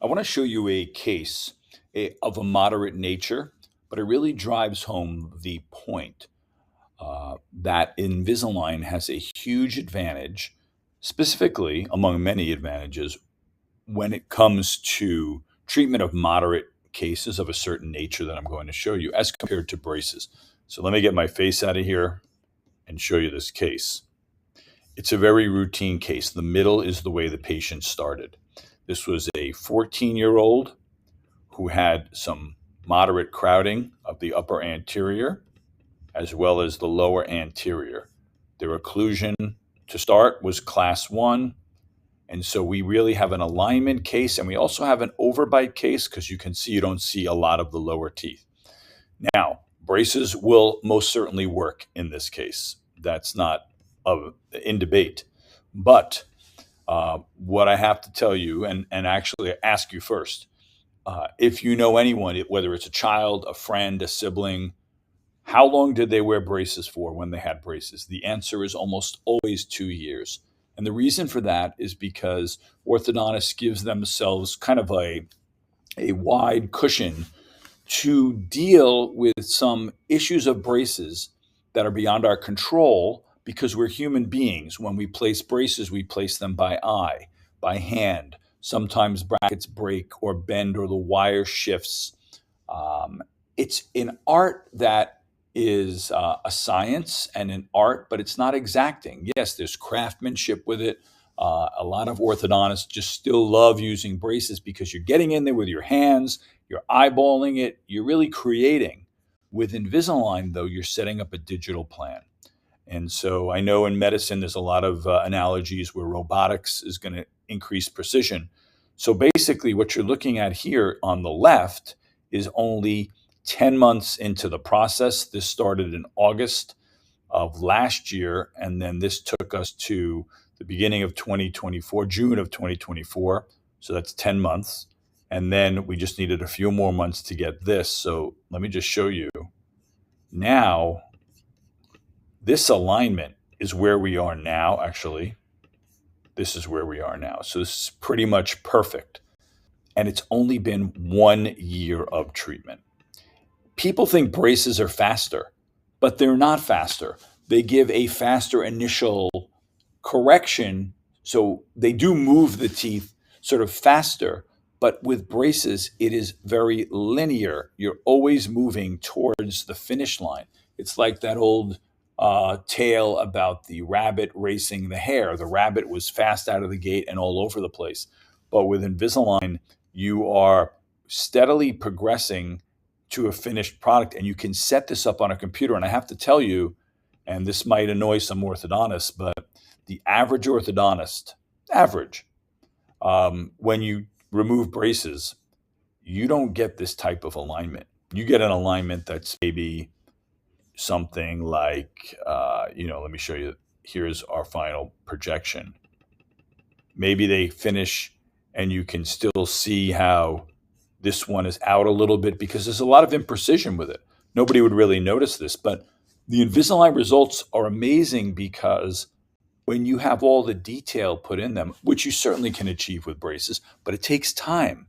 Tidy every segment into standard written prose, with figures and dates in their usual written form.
I want to show you a case of a moderate nature, but it really drives home the point that Invisalign has a huge advantage, specifically among many advantages, when it comes to treatment of moderate cases of a certain nature that I'm going to show you as compared to braces. So let me get my face out of here and show you this case. It's a very routine case. The middle is the way the patient started. This was a 14-year-old who had some moderate crowding of the upper anterior as well as the lower anterior. Their occlusion to start was class 1. And so we really have an alignment case, and we also have an overbite case because you can see you don't see a lot of the lower teeth. Now, braces will most certainly work in this case. That's not in debate. But what I have to tell you, and actually ask you first, if you know anyone, whether it's a child, a friend, a sibling, how long did they wear braces for when they had braces? The answer is almost always 2 years. And the reason for that is because orthodontists gives themselves kind of a wide cushion to deal with some issues of braces that are beyond our control because we're human beings. When we place braces, we place them by eye, by hand. Sometimes brackets break or bend or the wire shifts. It's an art that is a science and an art, but it's not exacting. Yes, there's craftsmanship with it. A lot of orthodontists just still love using braces because you're getting in there with your hands, you're eyeballing it, you're really creating. With Invisalign, though, you're setting up a digital plan. And so I know in medicine, there's a lot of analogies where robotics is going to increase precision. So basically, what you're looking at here on the left is only 10 months into the process. This started in August of last year, and then this took us to the beginning of 2024, June of 2024. So that's 10 months. And then we just needed a few more months to get this. So let me just show you. Now, this alignment is where we are now, actually. This is where we are now. So this is pretty much perfect. And it's only been 1 year of treatment. People think braces are faster, but they're not faster. They give a faster initial correction, so they do move the teeth sort of faster, but with braces, it is very linear. You're always moving towards the finish line. It's like that old tale about the rabbit racing the hare. The rabbit was fast out of the gate and all over the place. But with Invisalign, you are steadily progressing to a finished product, and you can set this up on a computer. And I have to tell you, and this might annoy some orthodontists, but the average orthodontist, when you remove braces, you don't get this type of alignment. You get an alignment that's maybe something like, let me show you. Here's our final projection. Maybe they finish and you can still see how this one is out a little bit because there's a lot of imprecision with it. Nobody would really notice this, but the Invisalign results are amazing because when you have all the detail put in them, which you certainly can achieve with braces, but it takes time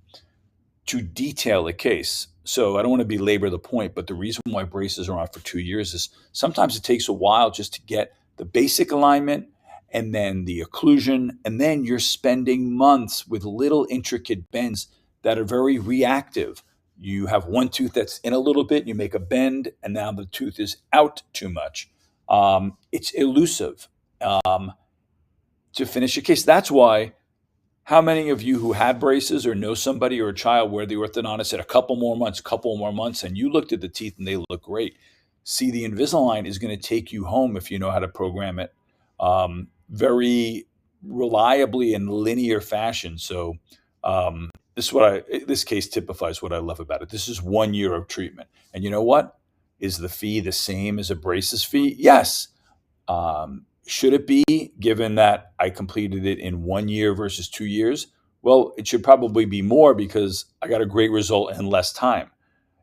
to detail a case. So I don't want to belabor the point, but the reason why braces are on for 2 years is sometimes it takes a while just to get the basic alignment and then the occlusion, and then you're spending months with little intricate bends that are very reactive. You have one tooth that's in a little bit, you make a bend, and now the tooth is out too much. It's elusive to finish a case. That's why how many of you who had braces or know somebody or a child where the orthodontist said a couple more months, and you looked at the teeth and they look great? See, the Invisalign is going to take you home if you know how to program it very reliably in linear fashion. So this case typifies what I love about it. This is 1 year of treatment. And you know what? Is the fee the same as a braces fee? Yes. Should it be, given that I completed it in 1 year versus 2 years? Well, it should probably be more because I got a great result in less time.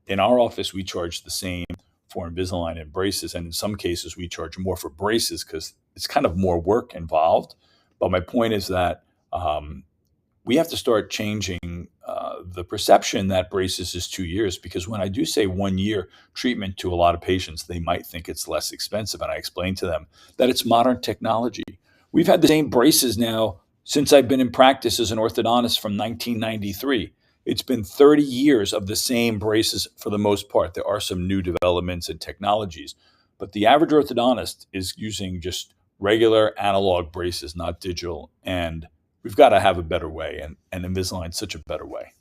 In our office, we charge the same for Invisalign and braces, and in some cases, we charge more for braces because it's kind of more work involved. But my point is that we have to start changing the perception that braces is 2 years, because when I do say 1 year treatment to a lot of patients, they might think it's less expensive. And I explain to them that it's modern technology. We've had the same braces now since I've been in practice as an orthodontist from 1993. It's been 30 years of the same braces for the most part. There are some new developments and technologies, but the average orthodontist is using just regular analog braces, not digital. And we've got to have a better way, and Invisalign's such a better way.